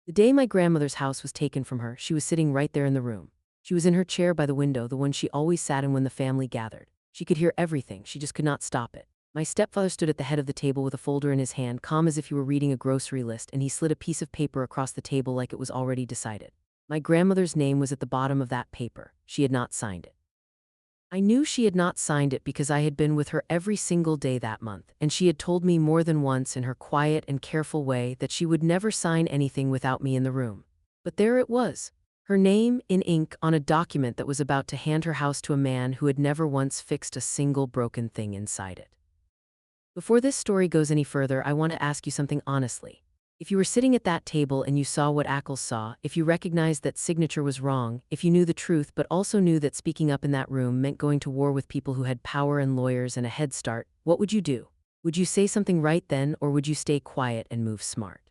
The day my grandmother's house was taken from her, she was sitting right there in the room. She was in her chair by the window, the one she always sat in when the family gathered. She could hear everything, she just could not stop it. My stepfather stood at the head of the table with a folder in his hand, calm as if he were reading a grocery list, and he slid a piece of paper across the table like it was already decided. My grandmother's name was at the bottom of that paper. She had not signed it. I knew she had not signed it because I had been with her every single day that month, and she had told me more than once in her quiet and careful way that she would never sign anything without me in the room. But there it was, her name in ink on a document that was about to hand her house to a man who had never once fixed a single broken thing inside it. Before this story goes any further, I want to ask you something honestly. If you were sitting at that table and you saw what Ackles saw, if you recognized that signature was wrong, if you knew the truth but also knew that speaking up in that room meant going to war with people who had power and lawyers and a head start, what would you do? Would you say something right then, or would you stay quiet and move smart?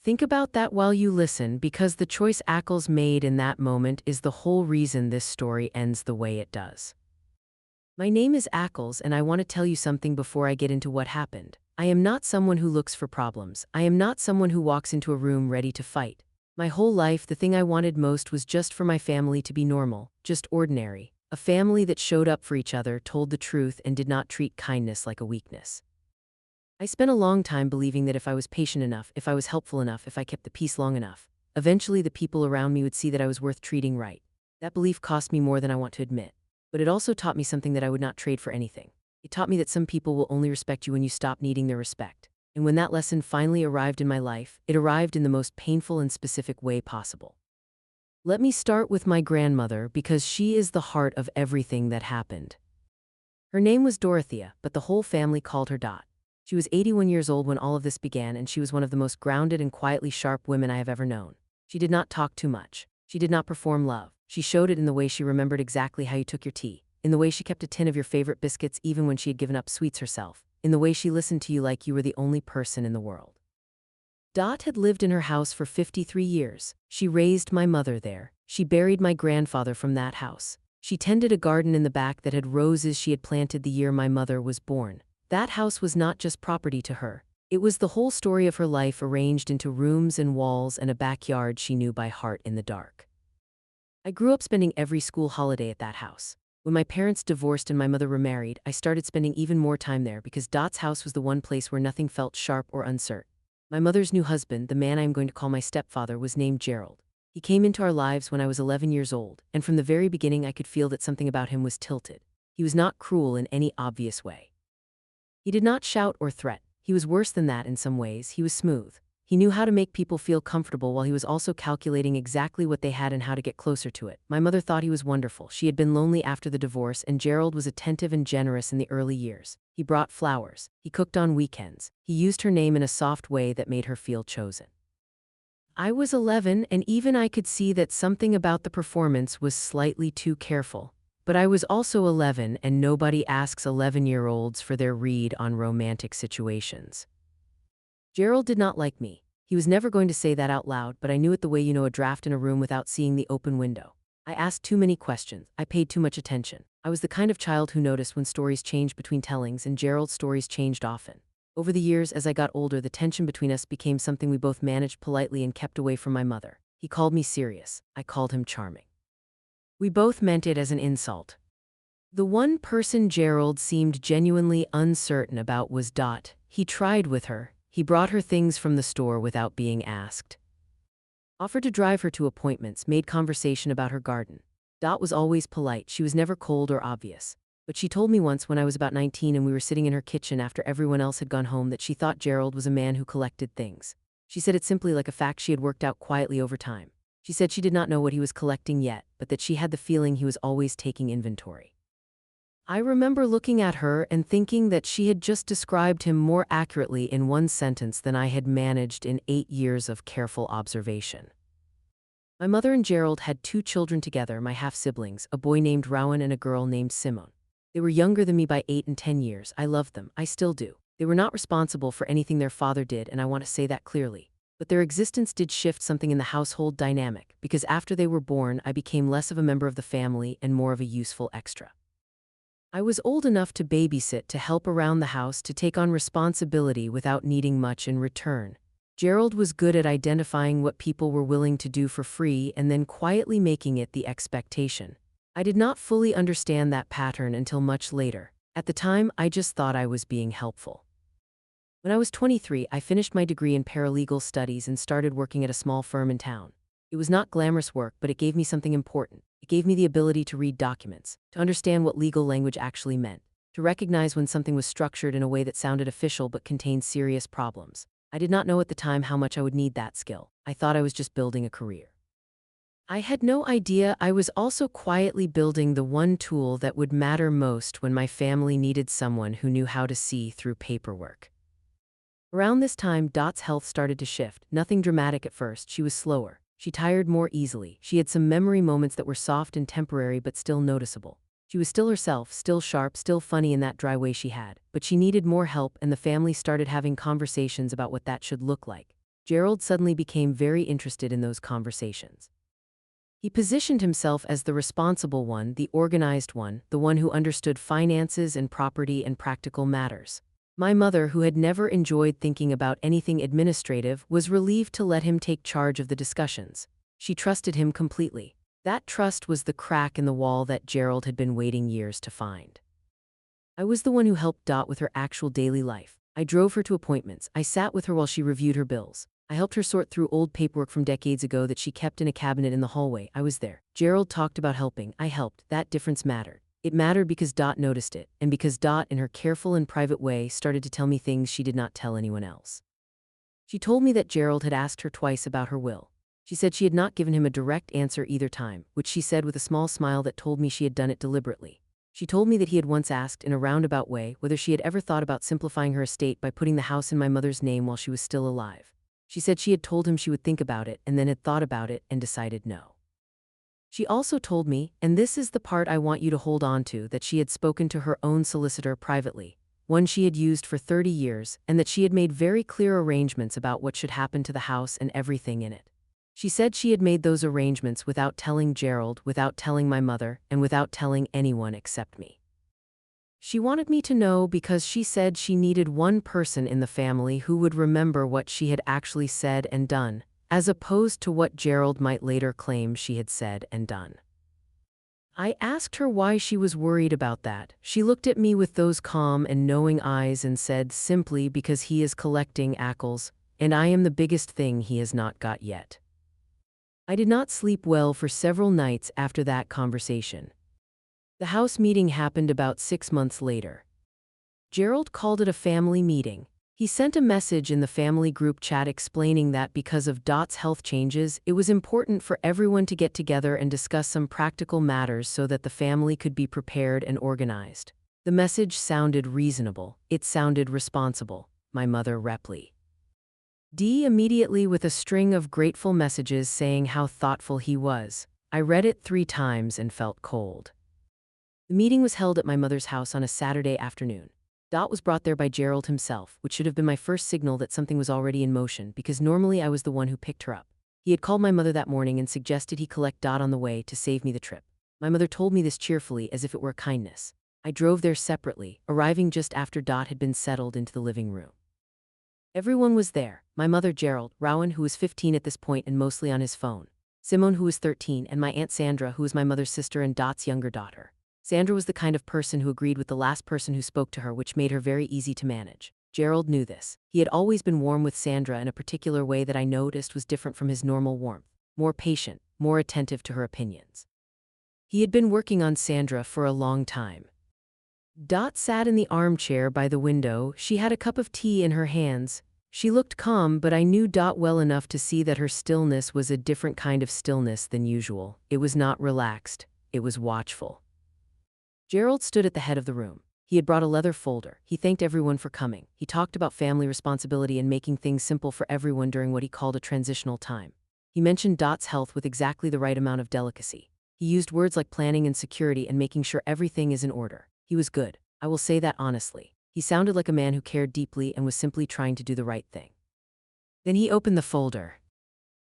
Think about that while you listen, because the choice Ackles made in that moment is the whole reason this story ends the way it does. My name is Ackles, and I want to tell you something before I get into what happened. I am not someone who looks for problems. I am not someone who walks into a room ready to fight. My whole life, the thing I wanted most was just for my family to be normal, just ordinary. A family that showed up for each other, told the truth, and did not treat kindness like a weakness. I spent a long time believing that if I was patient enough, if I was helpful enough, if I kept the peace long enough, eventually the people around me would see that I was worth treating right. That belief cost me more than I want to admit. But it also taught me something that I would not trade for anything. It taught me that some people will only respect you when you stop needing their respect. And when that lesson finally arrived in my life, it arrived in the most painful and specific way possible. Let me start with my grandmother, because she is the heart of everything that happened. Her name was Dorothea, but the whole family called her Dot. She was 81 years old when all of this began, and she was one of the most grounded and quietly sharp women I have ever known. She did not talk too much. She did not perform love. She showed it in the way she remembered exactly how you took your tea, in the way she kept a tin of your favorite biscuits even when she had given up sweets herself, in the way she listened to you like you were the only person in the world. Dot had lived in her house for 53 years. She raised my mother there. She buried my grandfather from that house. She tended a garden in the back that had roses she had planted the year my mother was born. That house was not just property to her. It was the whole story of her life arranged into rooms and walls and a backyard she knew by heart in the dark. I grew up spending every school holiday at that house. When my parents divorced and my mother remarried, I started spending even more time there because Dot's house was the one place where nothing felt sharp or uncertain. My mother's new husband, the man I am going to call my stepfather, was named Gerald. He came into our lives when I was 11 years old, and from the very beginning I could feel that something about him was tilted. He was not cruel in any obvious way. He did not shout or threat. He was worse than that in some ways. He was smooth. He knew how to make people feel comfortable while he was also calculating exactly what they had and how to get closer to it. My mother thought he was wonderful. She had been lonely after the divorce, and Gerald was attentive and generous in the early years. He brought flowers. He cooked on weekends. He used her name in a soft way that made her feel chosen. I was 11, and even I could see that something about the performance was slightly too careful. But I was also 11, and nobody asks 11-year-olds for their read on romantic situations. Gerald did not like me. He was never going to say that out loud, but I knew it the way you know a draft in a room without seeing the open window. I asked too many questions. I paid too much attention. I was the kind of child who noticed when stories changed between tellings, and Gerald's stories changed often. Over the years, as I got older, the tension between us became something we both managed politely and kept away from my mother. He called me serious. I called him charming. We both meant it as an insult. The one person Gerald seemed genuinely uncertain about was Dot. He tried with her. He brought her things from the store without being asked. Offered to drive her to appointments, made conversation about her garden. Dot was always polite. She was never cold or obvious. But she told me once when I was about 19 and we were sitting in her kitchen after everyone else had gone home that she thought Gerald was a man who collected things. She said it simply like a fact she had worked out quietly over time. She said she did not know what he was collecting yet, but that she had the feeling he was always taking inventory. I remember looking at her and thinking that she had just described him more accurately in one sentence than I had managed in 8 years of careful observation. My mother and Gerald had 2 children together, my half-siblings, a boy named Rowan and a girl named Simone. They were younger than me by 8 and 10 years. I loved them. I still do. They were not responsible for anything their father did, and I want to say that clearly. But their existence did shift something in the household dynamic, because after they were born, I became less of a member of the family and more of a useful extra. I was old enough to babysit, to help around the house, to take on responsibility without needing much in return. Gerald was good at identifying what people were willing to do for free and then quietly making it the expectation. I did not fully understand that pattern until much later. At the time, I just thought I was being helpful. When I was 23, I finished my degree in paralegal studies and started working at a small firm in town. It was not glamorous work, but it gave me something important. It gave me the ability to read documents, to understand what legal language actually meant, to recognize when something was structured in a way that sounded official but contained serious problems. I did not know at the time how much I would need that skill. I thought I was just building a career. I had no idea I was also quietly building the one tool that would matter most when my family needed someone who knew how to see through paperwork. Around this time, Dot's health started to shift. Nothing dramatic at first. She was slower. She tired more easily. She had some memory moments that were soft and temporary but still noticeable. She was still herself, still sharp, still funny in that dry way she had. But she needed more help, and the family started having conversations about what that should look like. Gerald suddenly became very interested in those conversations. He positioned himself as the responsible one, the organized one, the one who understood finances and property and practical matters. My mother, who had never enjoyed thinking about anything administrative, was relieved to let him take charge of the discussions. She trusted him completely. That trust was the crack in the wall that Gerald had been waiting years to find. I was the one who helped Dot with her actual daily life. I drove her to appointments. I sat with her while she reviewed her bills. I helped her sort through old paperwork from decades ago that she kept in a cabinet in the hallway. I was there. Gerald talked about helping. I helped. That difference mattered. It mattered because Dot noticed it, and because Dot, in her careful and private way, started to tell me things she did not tell anyone else. She told me that Gerald had asked her twice about her will. She said she had not given him a direct answer either time, which she said with a small smile that told me she had done it deliberately. She told me that he had once asked, in a roundabout way, whether she had ever thought about simplifying her estate by putting the house in my mother's name while she was still alive. She said she had told him she would think about it and then had thought about it and decided no. She also told me, and this is the part I want you to hold on to, that she had spoken to her own solicitor privately, one she had used for 30 years, and that she had made very clear arrangements about what should happen to the house and everything in it. She said she had made those arrangements without telling Gerald, without telling my mother, and without telling anyone except me. She wanted me to know because she said she needed one person in the family who would remember what she had actually said and done, as opposed to what Gerald might later claim she had said and done. I asked her why she was worried about that. She looked at me with those calm and knowing eyes and said, simply because he is collecting Ackles, and I am the biggest thing he has not got yet. I did not sleep well for several nights after that conversation. The house meeting happened about 6 months later. Gerald called it a family meeting. He sent a message in the family group chat explaining that because of Dot's health changes, it was important for everyone to get together and discuss some practical matters so that the family could be prepared and organized. The message sounded reasonable. It sounded responsible. My mother Ripley. D immediately with a string of grateful messages saying how thoughtful he was. I read it 3 times and felt cold. The meeting was held at my mother's house on a Saturday afternoon. Dot was brought there by Gerald himself, which should have been my first signal that something was already in motion, because normally I was the one who picked her up. He had called my mother that morning and suggested he collect Dot on the way to save me the trip. My mother told me this cheerfully, as if it were a kindness. I drove there separately, arriving just after Dot had been settled into the living room. Everyone was there. My mother Gerald, Rowan, who was 15 at this point and mostly on his phone, Simone, who was 13, and my Aunt Sandra, who was my mother's sister and Dot's younger daughter. Sandra was the kind of person who agreed with the last person who spoke to her, which made her very easy to manage. Gerald knew this. He had always been warm with Sandra in a particular way that I noticed was different from his normal warmth, more patient, more attentive to her opinions. He had been working on Sandra for a long time. Dot sat in the armchair by the window. She had a cup of tea in her hands. She looked calm, but I knew Dot well enough to see that her stillness was a different kind of stillness than usual. It was not relaxed. It was watchful. Gerald stood at the head of the room. He had brought a leather folder. He thanked everyone for coming. He talked about family responsibility and making things simple for everyone during what he called a transitional time. He mentioned Dot's health with exactly the right amount of delicacy. He used words like planning and security and making sure everything is in order. He was good. I will say that honestly. He sounded like a man who cared deeply and was simply trying to do the right thing. Then he opened the folder.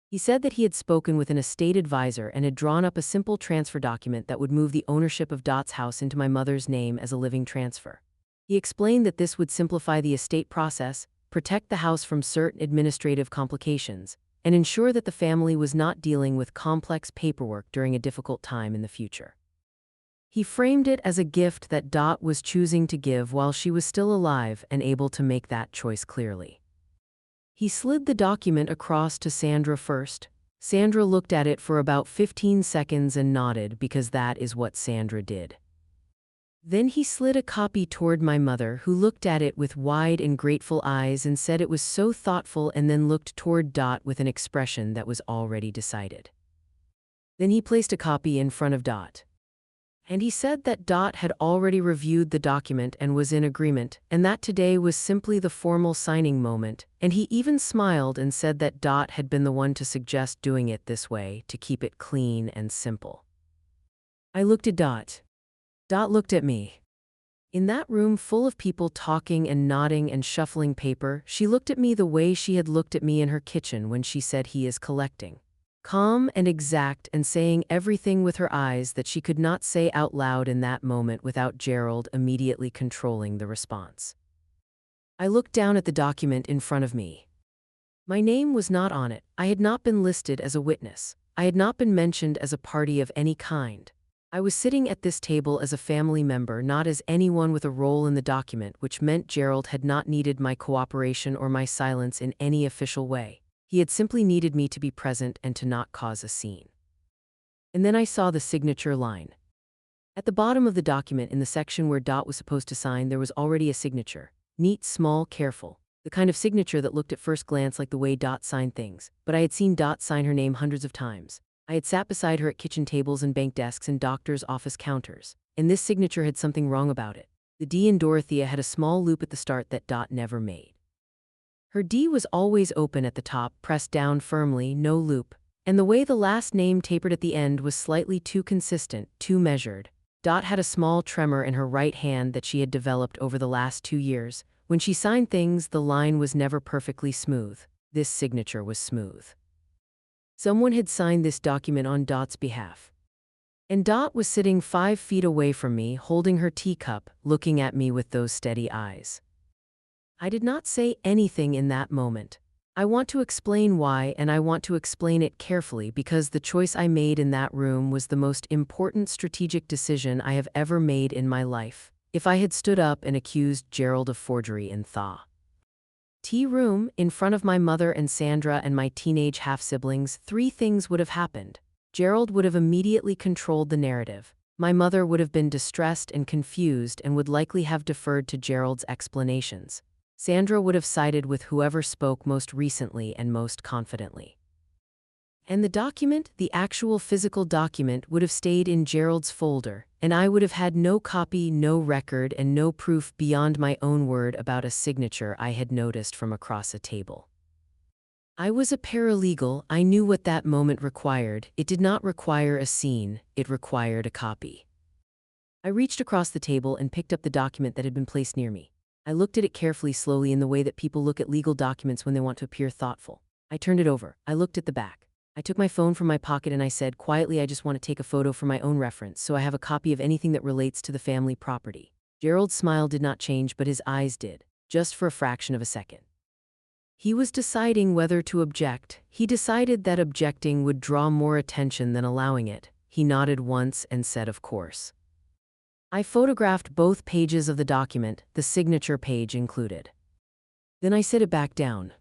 He said that he had spoken with an estate advisor and had drawn up a simple transfer document that would move the ownership of Dot's house into my mother's name as a living transfer. He explained that this would simplify the estate process, protect the house from certain administrative complications, and ensure that the family was not dealing with complex paperwork during a difficult time in the future. He framed it as a gift that Dot was choosing to give while she was still alive and able to make that choice clearly. He slid the document across to Sandra first. Sandra looked at it for about 15 seconds and nodded because that is what Sandra did. Then he slid a copy toward my mother, who looked at it with wide and grateful eyes and said it was so thoughtful, and then looked toward Dot with an expression that was already decided. Then he placed a copy in front of Dot. And he said that Dot had already reviewed the document and was in agreement, and that today was simply the formal signing moment, and he even smiled and said that Dot had been the one to suggest doing it this way to keep it clean and simple. I looked at Dot. Dot looked at me. In that room full of people talking and nodding and shuffling paper, she looked at me the way she had looked at me in her kitchen when she said he is collecting. Calm and exact, and saying everything with her eyes that she could not say out loud in that moment without Gerald immediately controlling the response. I looked down at the document in front of me. My name was not on it. I had not been listed as a witness. I had not been mentioned as a party of any kind. I was sitting at this table as a family member, not as anyone with a role in the document, which meant Gerald had not needed my cooperation or my silence in any official way. He had simply needed me to be present and to not cause a scene. And then I saw the signature line. At the bottom of the document, in the section where Dot was supposed to sign, there was already a signature. Neat, small, careful. The kind of signature that looked at first glance like the way Dot signed things. But I had seen Dot sign her name hundreds of times. I had sat beside her at kitchen tables and bank desks and doctors' office counters. And this signature had something wrong about it. The D in Dorothea had a small loop at the start that Dot never made. Her D was always open at the top, pressed down firmly, no loop. And the way the last name tapered at the end was slightly too consistent, too measured. Dot had a small tremor in her right hand that she had developed over the last 2 years. When she signed things, the line was never perfectly smooth. This signature was smooth. Someone had signed this document on Dot's behalf. And Dot was sitting 5 feet away from me, holding her teacup, looking at me with those steady eyes. I did not say anything in that moment. I want to explain why, and I want to explain it carefully, because the choice I made in that room was the most important strategic decision I have ever made in my life. If I had stood up and accused Gerald of forgery in Thaw tea room, in front of my mother and Sandra and my teenage half-siblings, 3 things would have happened. Gerald would have immediately controlled the narrative. My mother would have been distressed and confused and would likely have deferred to Gerald's explanations. Sandra would have sided with whoever spoke most recently and most confidently. And the document, the actual physical document, would have stayed in Gerald's folder, and I would have had no copy, no record, and no proof beyond my own word about a signature I had noticed from across a table. I was a paralegal. I knew what that moment required. It did not require a scene, it required a copy. I reached across the table and picked up the document that had been placed near me. I looked at it carefully, slowly, in the way that people look at legal documents when they want to appear thoughtful. I turned it over. I looked at the back. I took my phone from my pocket and I said quietly, I just want to take a photo for my own reference, so I have a copy of anything that relates to the family property. Gerald's smile did not change, but his eyes did, just for a fraction of a second. He was deciding whether to object. He decided that objecting would draw more attention than allowing it. He nodded once and said, of course. I photographed both pages of the document, the signature page included. Then I set it back down.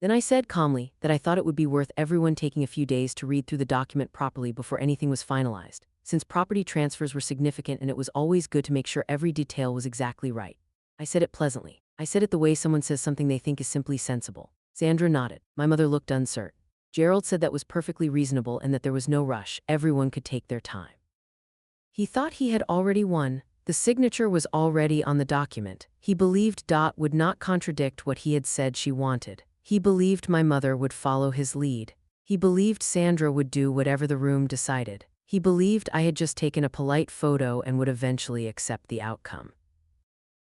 Then I said calmly that I thought it would be worth everyone taking a few days to read through the document properly before anything was finalized, since property transfers were significant and it was always good to make sure every detail was exactly right. I said it pleasantly. I said it the way someone says something they think is simply sensible. Sandra nodded. My mother looked uncertain. Gerald said that was perfectly reasonable and that there was no rush. Everyone could take their time. He thought he had already won. The signature was already on the document. He believed Dot would not contradict what he had said she wanted. He believed my mother would follow his lead. He believed Sandra would do whatever the room decided. He believed I had just taken a polite photo and would eventually accept the outcome.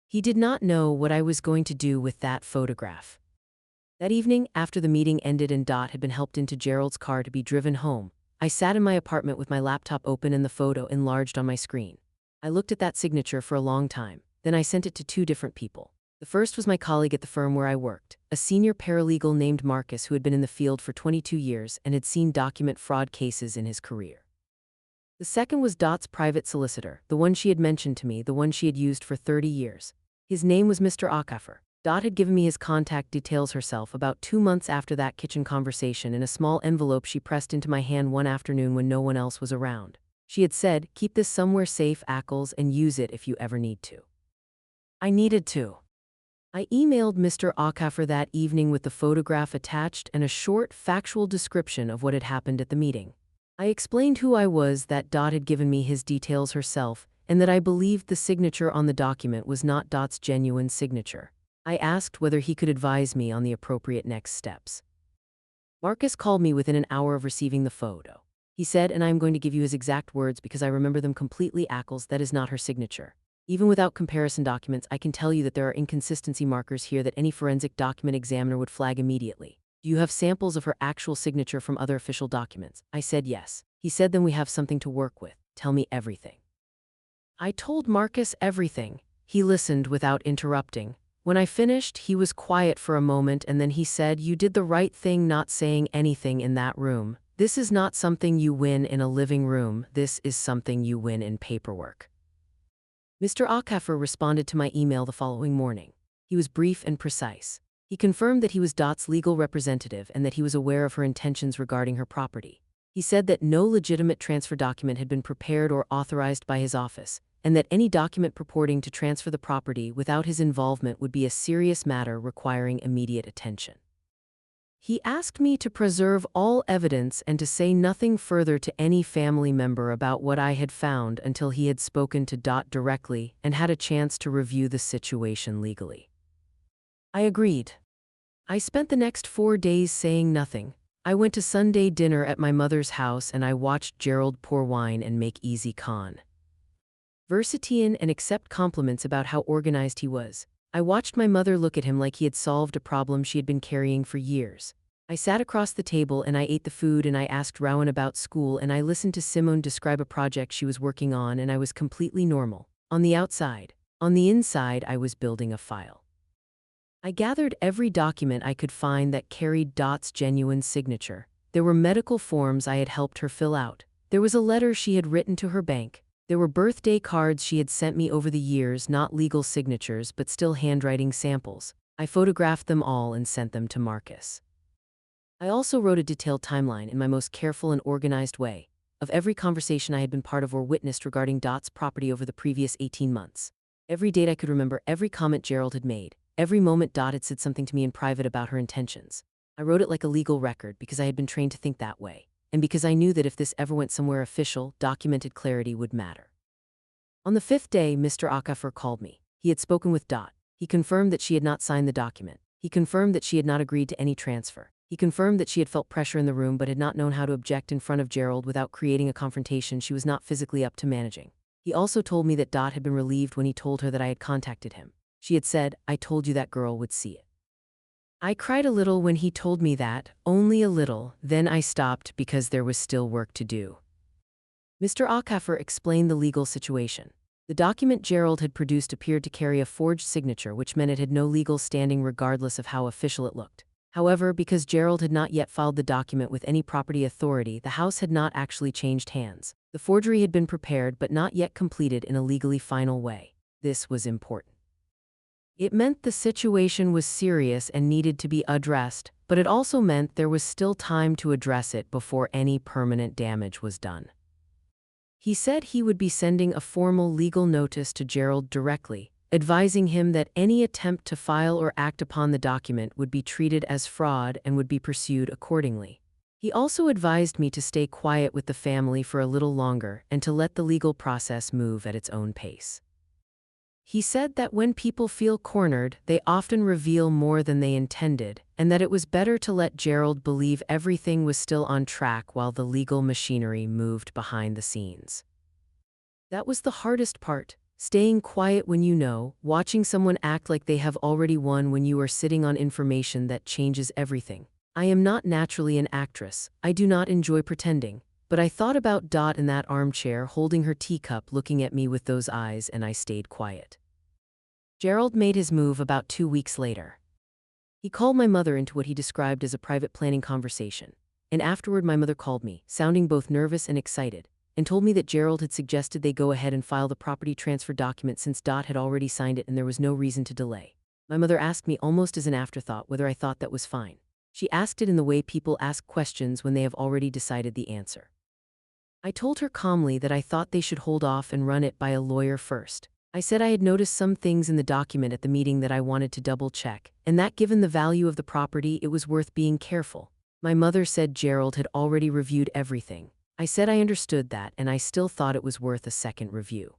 He did not know what I was going to do with that photograph. That evening, after the meeting ended and Dot had been helped into Gerald's car to be driven home, I sat in my apartment with my laptop open and the photo enlarged on my screen. I looked at that signature for a long time. Then I sent it to 2 different people. The first was my colleague at the firm where I worked, a senior paralegal named Marcus who had been in the field for 22 years and had seen document fraud cases in his career. The second was Dot's private solicitor, the one she had mentioned to me, the one she had used for 30 years. His name was Mr. Ackles. Dot had given me his contact details herself about 2 months after that kitchen conversation in a small envelope she pressed into my hand one afternoon when no one else was around. She had said, "Keep this somewhere safe, Ackles, and use it if you ever need to." I needed to. I emailed Mr. Ackles that evening with the photograph attached and a short, factual description of what had happened at the meeting. I explained who I was, that Dot had given me his details herself, and that I believed the signature on the document was not Dot's genuine signature. I asked whether he could advise me on the appropriate next steps. Marcus called me within an hour of receiving the photo. He said, and I am going to give you his exact words because I remember them completely, "Ackles, that is not her signature. Even without comparison documents, I can tell you that there are inconsistency markers here that any forensic document examiner would flag immediately. Do you have samples of her actual signature from other official documents?" I said yes. He said, "Then we have something to work with. Tell me everything." I told Marcus everything. He listened without interrupting. When I finished, he was quiet for a moment and then he said, "You did the right thing not saying anything in that room. This is not something you win in a living room. This is something you win in paperwork." Mr. Ackles responded to my email the following morning. He was brief and precise. He confirmed that he was Dot's legal representative and that he was aware of her intentions regarding her property. He said that no legitimate transfer document had been prepared or authorized by his office, and that any document purporting to transfer the property without his involvement would be a serious matter requiring immediate attention. He asked me to preserve all evidence and to say nothing further to any family member about what I had found until he had spoken to Dot directly and had a chance to review the situation legally. I agreed. I spent the next 4 days saying nothing. I went to Sunday dinner at my mother's house and I watched Gerald pour wine and make easy conversation and accept compliments about how organized he was. I watched my mother look at him like he had solved a problem she had been carrying for years. I sat across the table and I ate the food and I asked Rowan about school and I listened to Simone describe a project she was working on and I was completely normal. On the outside. On the inside, I was building a file. I gathered every document I could find that carried Dot's genuine signature. There were medical forms I had helped her fill out. There was a letter she had written to her bank. There were birthday cards she had sent me over the years, not legal signatures but still handwriting samples. I photographed them all and sent them to Marcus. I also wrote a detailed timeline in my most careful and organized way of every conversation I had been part of or witnessed regarding Dot's property over the previous 18 months. Every date I could remember, every comment Gerald had made, every moment Dot had said something to me in private about her intentions. I wrote it like a legal record because I had been trained to think that way, and because I knew that if this ever went somewhere official, documented clarity would matter. On the 5th day, Mr. Ackles called me. He had spoken with Dot. He confirmed that she had not signed the document. He confirmed that she had not agreed to any transfer. He confirmed that she had felt pressure in the room but had not known how to object in front of Gerald without creating a confrontation she was not physically up to managing. He also told me that Dot had been relieved when he told her that I had contacted him. She had said, "I told you that girl would see it." I cried a little when he told me that, only a little, then I stopped because there was still work to do. Mr. Ackles explained the legal situation. The document Gerald had produced appeared to carry a forged signature, which meant it had no legal standing regardless of how official it looked. However, because Gerald had not yet filed the document with any property authority, the house had not actually changed hands. The forgery had been prepared but not yet completed in a legally final way. This was important. It meant the situation was serious and needed to be addressed, but it also meant there was still time to address it before any permanent damage was done. He said he would be sending a formal legal notice to Gerald directly, advising him that any attempt to file or act upon the document would be treated as fraud and would be pursued accordingly. He also advised me to stay quiet with the family for a little longer and to let the legal process move at its own pace. He said that when people feel cornered, they often reveal more than they intended, and that it was better to let Gerald believe everything was still on track while the legal machinery moved behind the scenes. That was the hardest part. Staying quiet when you know, watching someone act like they have already won when you are sitting on information that changes everything. I am not naturally an actress. I do not enjoy pretending. But I thought about Dot in that armchair holding her teacup looking at me with those eyes and I stayed quiet. Gerald made his move about 2 weeks later. He called my mother into what he described as a private planning conversation. And afterward, my mother called me, sounding both nervous and excited, and told me that Gerald had suggested they go ahead and file the property transfer document since Dot had already signed it and there was no reason to delay. My mother asked me almost as an afterthought whether I thought that was fine. She asked it in the way people ask questions when they have already decided the answer. I told her calmly that I thought they should hold off and run it by a lawyer first. I said I had noticed some things in the document at the meeting that I wanted to double-check, and that given the value of the property, it was worth being careful. My mother said Gerald had already reviewed everything. I said I understood that, and I still thought it was worth a second review.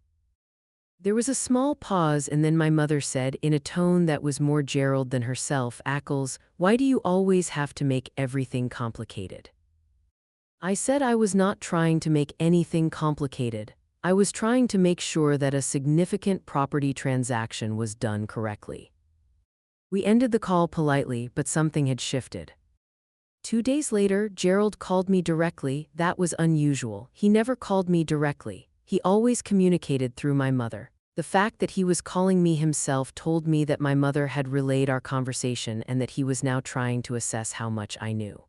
There was a small pause, and then my mother said, in a tone that was more Gerald than herself, "Ackles, why do you always have to make everything complicated?" I said I was not trying to make anything complicated. I was trying to make sure that a significant property transaction was done correctly. We ended the call politely, but something had shifted. 2 days later, Gerald called me directly. That was unusual. He never called me directly. He always communicated through my mother. The fact that he was calling me himself told me that my mother had relayed our conversation and that he was now trying to assess how much I knew.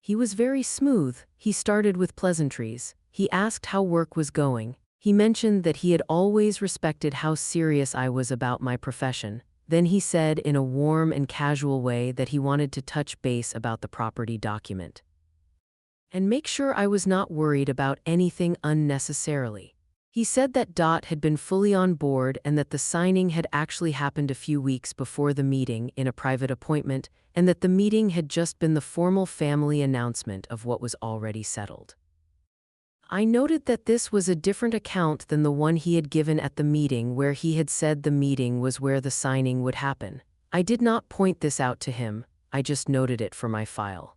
He was very smooth. He started with pleasantries. He asked how work was going. He mentioned that he had always respected how serious I was about my profession. Then he said in a warm and casual way that he wanted to touch base about the property document and make sure I was not worried about anything unnecessarily. He said that Dot had been fully on board and that the signing had actually happened a few weeks before the meeting in a private appointment, and that the meeting had just been the formal family announcement of what was already settled. I noted that this was a different account than the one he had given at the meeting where he had said the meeting was where the signing would happen. I did not point this out to him, I just noted it for my file.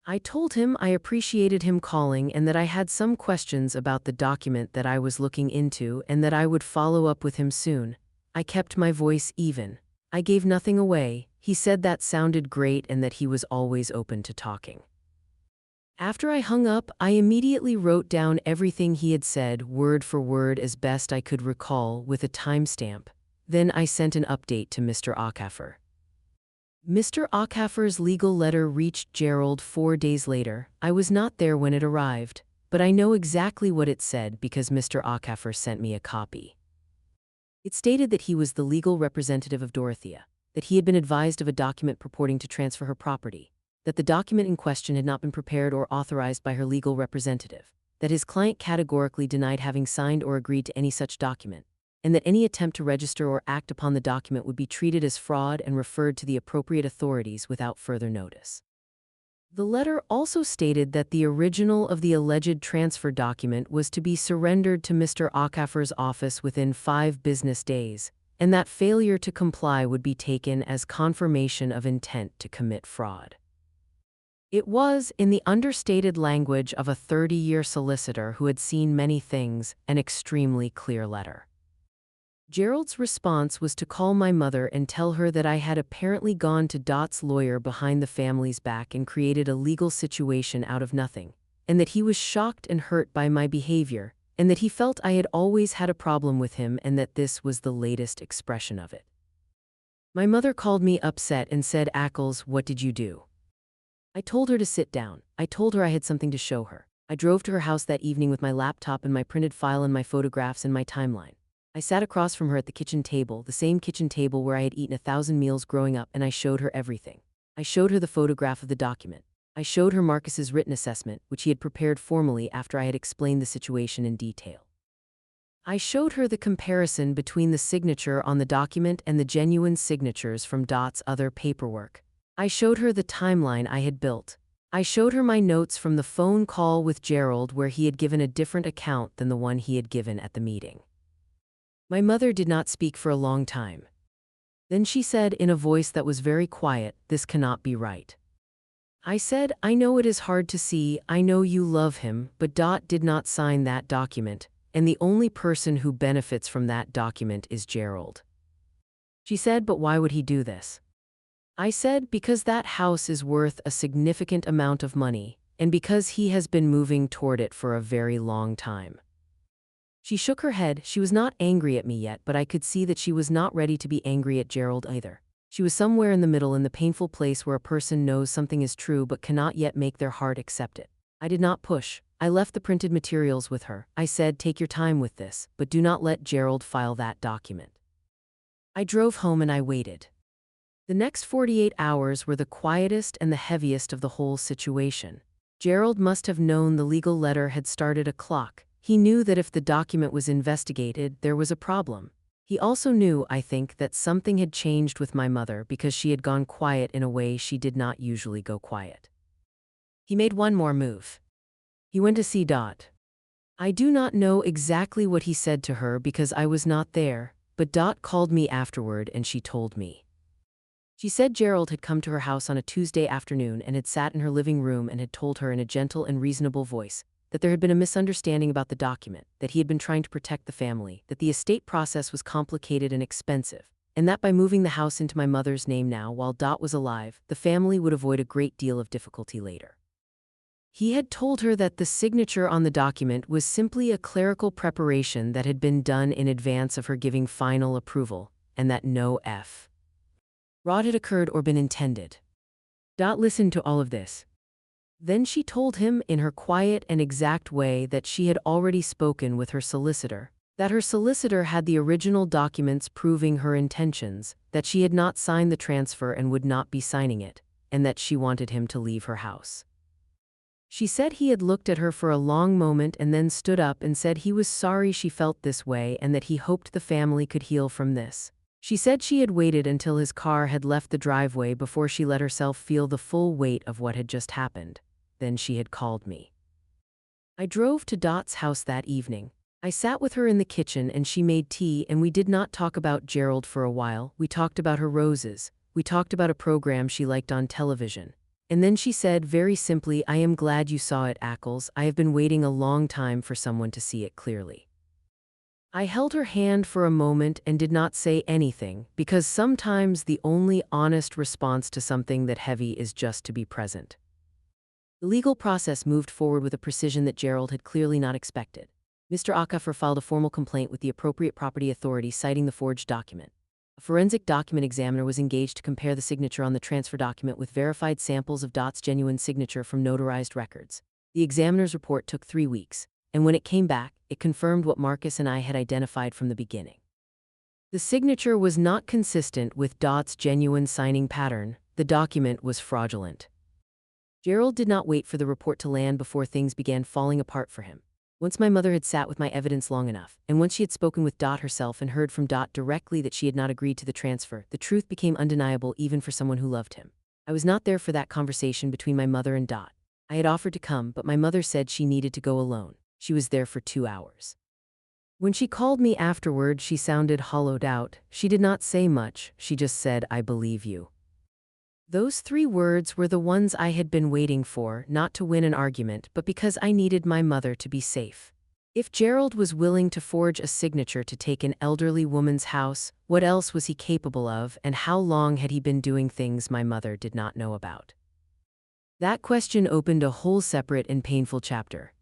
I told him I appreciated him calling and that I had some questions about the document that I was looking into and that I would follow up with him soon. I kept my voice even. I gave nothing away. He said that sounded great and that he was always open to talking. After I hung up, I immediately wrote down everything he had said, word for word as best I could recall, with a timestamp. Then I sent an update to Mr. Ackles. Mr. Ackles' legal letter reached Gerald 4 days later. I was not there when it arrived, but I know exactly what it said because Mr. Ackles sent me a copy. It stated that he was the legal representative of Dorothea, that he had been advised of a document purporting to transfer her property, that the document in question had not been prepared or authorized by her legal representative, that his client categorically denied having signed or agreed to any such document, and that any attempt to register or act upon the document would be treated as fraud and referred to the appropriate authorities without further notice. The letter also stated that the original of the alleged transfer document was to be surrendered to Mr. Ackles' office within 5 business days, and that failure to comply would be taken as confirmation of intent to commit fraud. It was, in the understated language of a 30-year solicitor who had seen many things, an extremely clear letter. Gerald's response was to call my mother and tell her that I had apparently gone to Dot's lawyer behind the family's back and created a legal situation out of nothing, and that he was shocked and hurt by my behavior, and that he felt I had always had a problem with him and that this was the latest expression of it. My mother called me upset and said, "Ackles, what did you do?" I told her to sit down. I told her I had something to show her. I drove to her house that evening with my laptop and my printed file and my photographs and my timeline. I sat across from her at the kitchen table, the same kitchen table where I had eaten 1,000 meals growing up, and I showed her everything. I showed her the photograph of the document. I showed her Marcus's written assessment, which he had prepared formally after I had explained the situation in detail. I showed her the comparison between the signature on the document and the genuine signatures from Dot's other paperwork. I showed her the timeline I had built. I showed her my notes from the phone call with Gerald where he had given a different account than the one he had given at the meeting. My mother did not speak for a long time. Then she said in a voice that was very quiet, "This cannot be right." I said, "I know it is hard to see, I know you love him, but Dot did not sign that document, and the only person who benefits from that document is Gerald." She said, "But why would he do this?" I said, "Because that house is worth a significant amount of money, and because he has been moving toward it for a very long time." She shook her head. She was not angry at me yet, but I could see that she was not ready to be angry at Gerald either. She was somewhere in the middle, in the painful place where a person knows something is true but cannot yet make their heart accept it. I did not push. I left the printed materials with her. I said, take your time with this, but do not let Gerald file that document. I drove home and I waited. The next 48 hours were the quietest and the heaviest of the whole situation. Gerald must have known the legal letter had started a clock. He knew that if the document was investigated, there was a problem. He also knew, I think, that something had changed with my mother because she had gone quiet in a way she did not usually go quiet. He made one more move. He went to see Dot. I do not know exactly what he said to her because I was not there, but Dot called me afterward and she told me. She said Gerald had come to her house on a Tuesday afternoon and had sat in her living room and had told her in a gentle and reasonable voice that there had been a misunderstanding about the document, that he had been trying to protect the family, that the estate process was complicated and expensive, and that by moving the house into my mother's name now while Dot was alive, the family would avoid a great deal of difficulty later. He had told her that the signature on the document was simply a clerical preparation that had been done in advance of her giving final approval, and that no fraud had occurred or been intended. Dot listened to all of this. Then she told him in her quiet and exact way that she had already spoken with her solicitor, that her solicitor had the original documents proving her intentions, that she had not signed the transfer and would not be signing it, and that she wanted him to leave her house. She said he had looked at her for a long moment and then stood up and said he was sorry she felt this way and that he hoped the family could heal from this. She said she had waited until his car had left the driveway before she let herself feel the full weight of what had just happened. Then she had called me. I drove to Dot's house that evening. I sat with her in the kitchen and she made tea and we did not talk about Gerald for a while. We talked about her roses. We talked about a program she liked on television. And then she said very simply, I am glad you saw it, Ackles. I have been waiting a long time for someone to see it clearly. I held her hand for a moment and did not say anything, because sometimes the only honest response to something that heavy is just to be present. The legal process moved forward with a precision that Gerald had clearly not expected. Mr. Ackles filed a formal complaint with the appropriate property authority citing the forged document. A forensic document examiner was engaged to compare the signature on the transfer document with verified samples of Dot's genuine signature from notarized records. The examiner's report took 3 weeks, and when it came back, it confirmed what Marcus and I had identified from the beginning. The signature was not consistent with Dot's genuine signing pattern. The document was fraudulent. Gerald did not wait for the report to land before things began falling apart for him. Once my mother had sat with my evidence long enough, and once she had spoken with Dot herself and heard from Dot directly that she had not agreed to the transfer, the truth became undeniable even for someone who loved him. I was not there for that conversation between my mother and Dot. I had offered to come, but my mother said she needed to go alone. She was there for 2 hours. When she called me afterward, she sounded hollowed out. She did not say much, she just said, I believe you. Those 3 words were the ones I had been waiting for, not to win an argument, but because I needed my mother to be safe. If Gerald was willing to forge a signature to take an elderly woman's house, what else was he capable of, and how long had he been doing things my mother did not know about? That question opened a whole separate and painful chapter.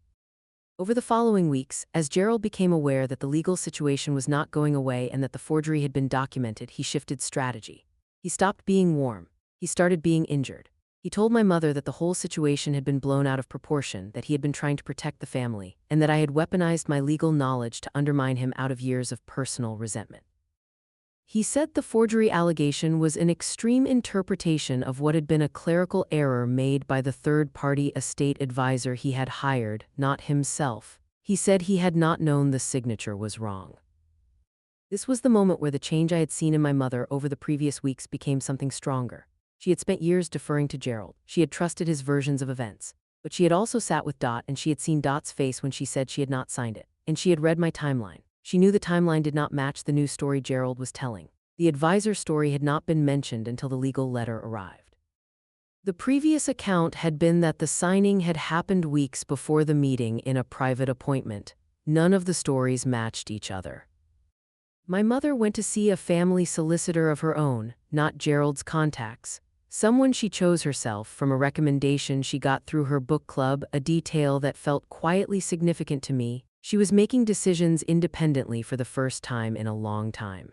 Over the following weeks, as Gerald became aware that the legal situation was not going away and that the forgery had been documented, he shifted strategy. He stopped being warm. He started being injured. He told my mother that the whole situation had been blown out of proportion, that he had been trying to protect the family, and that I had weaponized my legal knowledge to undermine him out of years of personal resentment. He said the forgery allegation was an extreme interpretation of what had been a clerical error made by the third-party estate advisor he had hired, not himself. He said he had not known the signature was wrong. This was the moment where the change I had seen in my mother over the previous weeks became something stronger. She had spent years deferring to Gerald. She had trusted his versions of events. But she had also sat with Dot and she had seen Dot's face when she said she had not signed it. And she had read my timeline. She knew the timeline did not match the new story Gerald was telling. The advisor story had not been mentioned until the legal letter arrived. The previous account had been that the signing had happened weeks before the meeting in a private appointment. None of the stories matched each other. My mother went to see a family solicitor of her own, not Gerald's contacts. Someone she chose herself from a recommendation she got through her book club, a detail that felt quietly significant to me. She was making decisions independently for the first time in a long time.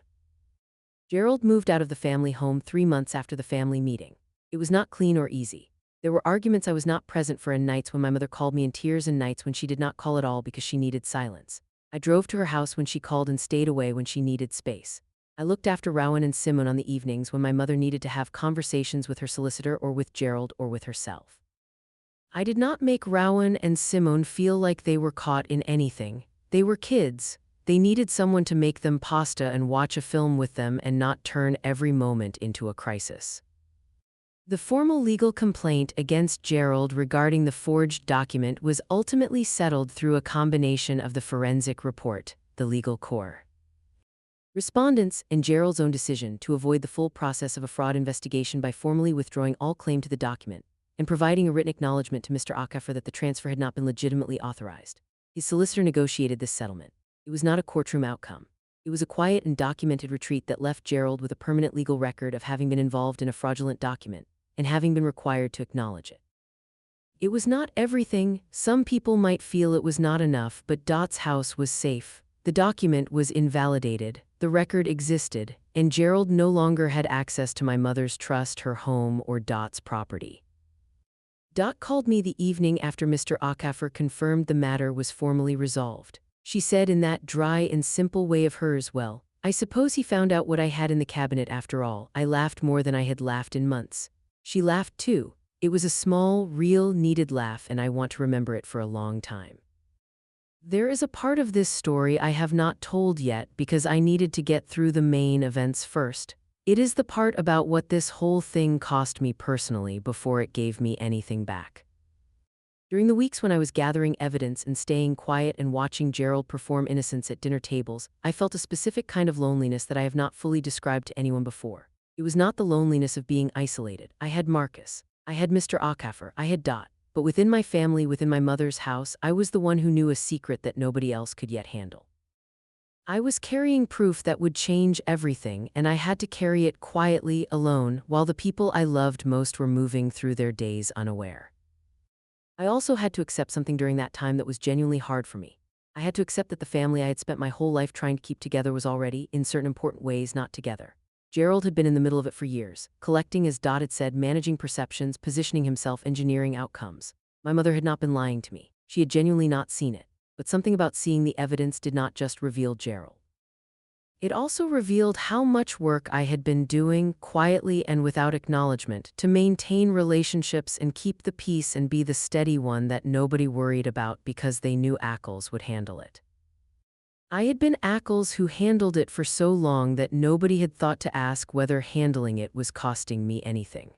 Gerald moved out of the family home 3 months after the family meeting. It was not clean or easy. There were arguments I was not present for, and nights when my mother called me in tears, and nights when she did not call at all because she needed silence. I drove to her house when she called and stayed away when she needed space. I looked after Rowan and Simone on the evenings when my mother needed to have conversations with her solicitor or with Gerald or with herself. I did not make Rowan and Simone feel like they were caught in anything. They were kids. They needed someone to make them pasta and watch a film with them and not turn every moment into a crisis. The formal legal complaint against Gerald regarding the forged document was ultimately settled through a combination of the forensic report, the legal core, respondents, and Gerald's own decision to avoid the full process of a fraud investigation by formally withdrawing all claim to the document and providing a written acknowledgement to Mr. Ackles that the transfer had not been legitimately authorized. His solicitor negotiated this settlement. It was not a courtroom outcome. It was a quiet and documented retreat that left Gerald with a permanent legal record of having been involved in a fraudulent document and having been required to acknowledge it. It was not everything. Some people might feel it was not enough, but Dot's house was safe. The document was invalidated, the record existed, and Gerald no longer had access to my mother's trust, her home, or Dot's property. Dot called me the evening after Mr. Ackles confirmed the matter was formally resolved. She said in that dry and simple way of hers, "Well, I suppose he found out what I had in the cabinet after all." I laughed more than I had laughed in months. She laughed too. It was a small, real, needed laugh, and I want to remember it for a long time. There is a part of this story I have not told yet because I needed to get through the main events first. It is the part about what this whole thing cost me personally before it gave me anything back. During the weeks when I was gathering evidence and staying quiet and watching Gerald perform innocence at dinner tables, I felt a specific kind of loneliness that I have not fully described to anyone before. It was not the loneliness of being isolated. I had Marcus. I had Mr. Ackles. I had Dot. But within my family, within my mother's house, I was the one who knew a secret that nobody else could yet handle. I was carrying proof that would change everything, and I had to carry it quietly, alone, while the people I loved most were moving through their days unaware. I also had to accept something during that time that was genuinely hard for me. I had to accept that the family I had spent my whole life trying to keep together was already, in certain important ways, not together. Gerald had been in the middle of it for years, collecting, as Dot had said, managing perceptions, positioning himself, engineering outcomes. My mother had not been lying to me. She had genuinely not seen it. But something about seeing the evidence did not just reveal Gerald. It also revealed how much work I had been doing, quietly and without acknowledgement, to maintain relationships and keep the peace and be the steady one that nobody worried about because they knew Ackles would handle it. I had been Ackles who handled it for so long that nobody had thought to ask whether handling it was costing me anything.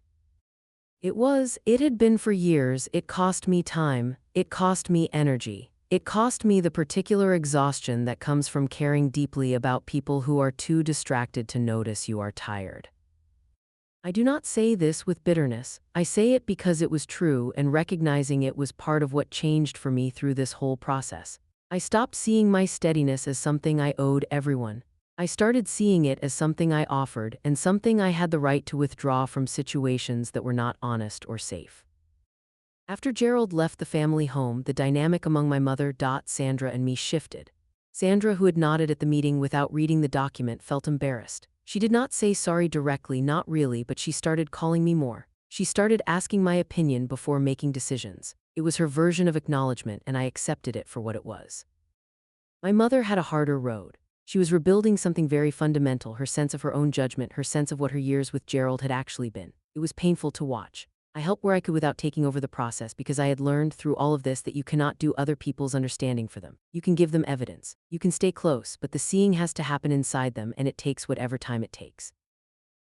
It had been for years. It cost me time, it cost me energy. It cost me the particular exhaustion that comes from caring deeply about people who are too distracted to notice you are tired. I do not say this with bitterness. I say it because it was true, and recognizing it was part of what changed for me through this whole process. I stopped seeing my steadiness as something I owed everyone. I started seeing it as something I offered and something I had the right to withdraw from situations that were not honest or safe. After Gerald left the family home, the dynamic among my mother, Dot, Sandra, and me shifted. Sandra, who had nodded at the meeting without reading the document, felt embarrassed. She did not say sorry directly, not really, but she started calling me more. She started asking my opinion before making decisions. It was her version of acknowledgement, and I accepted it for what it was. My mother had a harder road. She was rebuilding something very fundamental, her sense of her own judgment, her sense of what her years with Gerald had actually been. It was painful to watch. I helped where I could without taking over the process because I had learned through all of this that you cannot do other people's understanding for them. You can give them evidence. You can stay close, but the seeing has to happen inside them, and it takes whatever time it takes.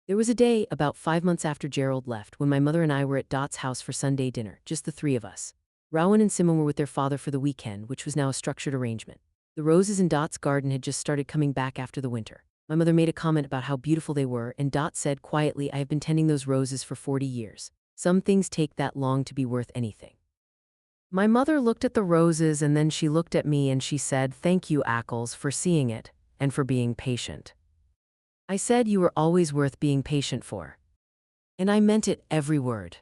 There was a day, about 5 months after Gerald left, when my mother and I were at Dot's house for Sunday dinner, just the three of us. Rowan and Simone were with their father for the weekend, which was now a structured arrangement. The roses in Dot's garden had just started coming back after the winter. My mother made a comment about how beautiful they were, and Dot said quietly, "I have been tending those roses for 40 years. Some things take that long to be worth anything." My mother looked at the roses and then she looked at me and she said, "Thank you, Ackles, for seeing it and for being patient." I said, "You were always worth being patient for." And I meant it, every word.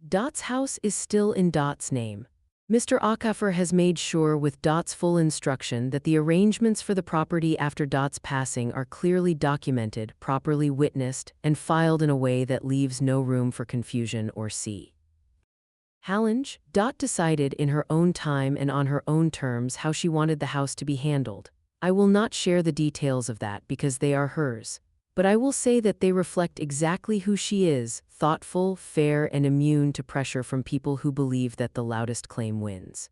Dot's house is still in Dot's name. Mr. Ackles has made sure with Dot's full instruction that the arrangements for the property after Dot's passing are clearly documented, properly witnessed, and filed in a way that leaves no room for confusion or challenge. Dot decided in her own time and on her own terms how she wanted the house to be handled. I will not share the details of that because they are hers, but I will say that they reflect exactly who she is: thoughtful, fair, and immune to pressure from people who believe that the loudest claim wins.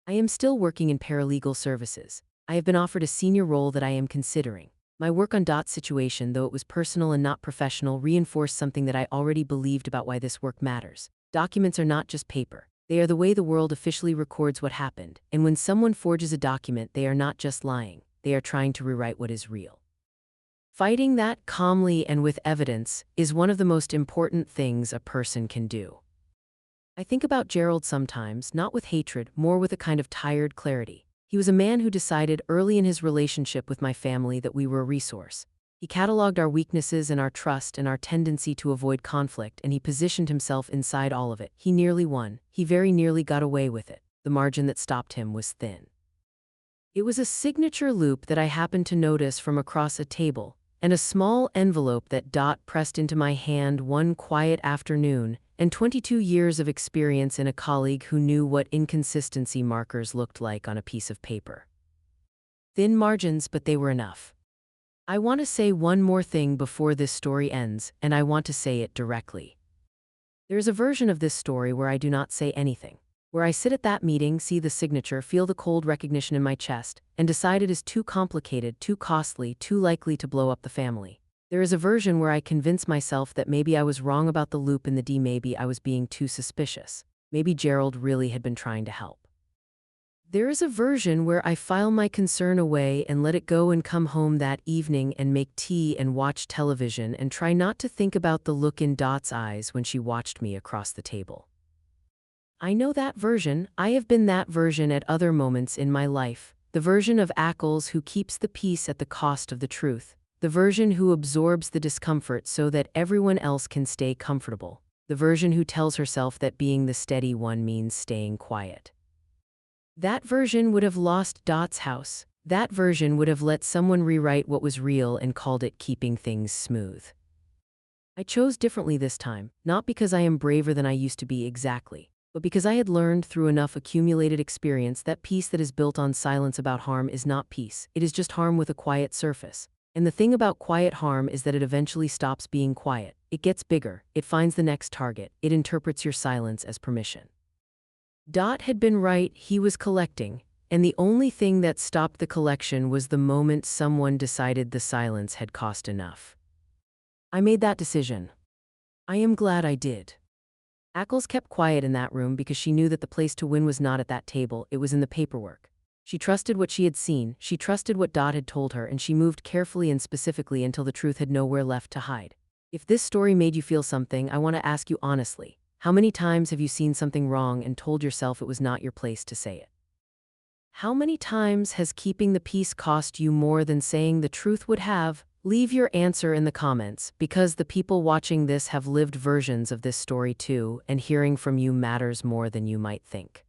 I am still working in paralegal services. I have been offered a senior role that I am considering. My work on Dot's situation, though it was personal and not professional, reinforced something that I already believed about why this work matters. Documents are not just paper. They are the way the world officially records what happened, and when someone forges a document, they are not just lying, they are trying to rewrite what is real. Fighting that calmly and with evidence is one of the most important things a person can do. I think about Gerald sometimes, not with hatred, more with a kind of tired clarity. He was a man who decided early in his relationship with my family that we were a resource. He cataloged our weaknesses and our trust and our tendency to avoid conflict, and he positioned himself inside all of it. He nearly won. He very nearly got away with it. The margin that stopped him was thin. It was a signature loop that I happened to notice from across a table, and a small envelope that Dot pressed into my hand one quiet afternoon, and 22 years of experience in a colleague who knew what inconsistency markers looked like on a piece of paper. Thin margins, but they were enough. I want to say one more thing before this story ends, and I want to say it directly. There is a version of this story where I do not say anything, where I sit at that meeting, see the signature, feel the cold recognition in my chest, and decide it is too complicated, too costly, too likely to blow up the family. There is a version where I convince myself that maybe I was wrong about the loop in the D, maybe I was being too suspicious. Maybe Gerald really had been trying to help. There is a version where I file my concern away and let it go and come home that evening and make tea and watch television and try not to think about the look in Dot's eyes when she watched me across the table. I know that version. I have been that version at other moments in my life. The version of Ackles who keeps the peace at the cost of the truth. The version who absorbs the discomfort so that everyone else can stay comfortable. The version who tells herself that being the steady one means staying quiet. That version would have lost Dot's house. That version would have let someone rewrite what was real and called it keeping things smooth. I chose differently this time, not because I am braver than I used to be exactly, but because I had learned through enough accumulated experience that peace that is built on silence about harm is not peace. It is just harm with a quiet surface. And the thing about quiet harm is that it eventually stops being quiet. It gets bigger, it finds the next target, it interprets your silence as permission. Dot had been right, he was collecting, and the only thing that stopped the collection was the moment someone decided the silence had cost enough. I made that decision. I am glad I did. Ackles kept quiet in that room because she knew that the place to win was not at that table, it was in the paperwork. She trusted what she had seen, she trusted what Dot had told her, and she moved carefully and specifically until the truth had nowhere left to hide. If this story made you feel something, I want to ask you honestly. How many times have you seen something wrong and told yourself it was not your place to say it? How many times has keeping the peace cost you more than saying the truth would have? Leave your answer in the comments, because the people watching this have lived versions of this story too, and hearing from you matters more than you might think.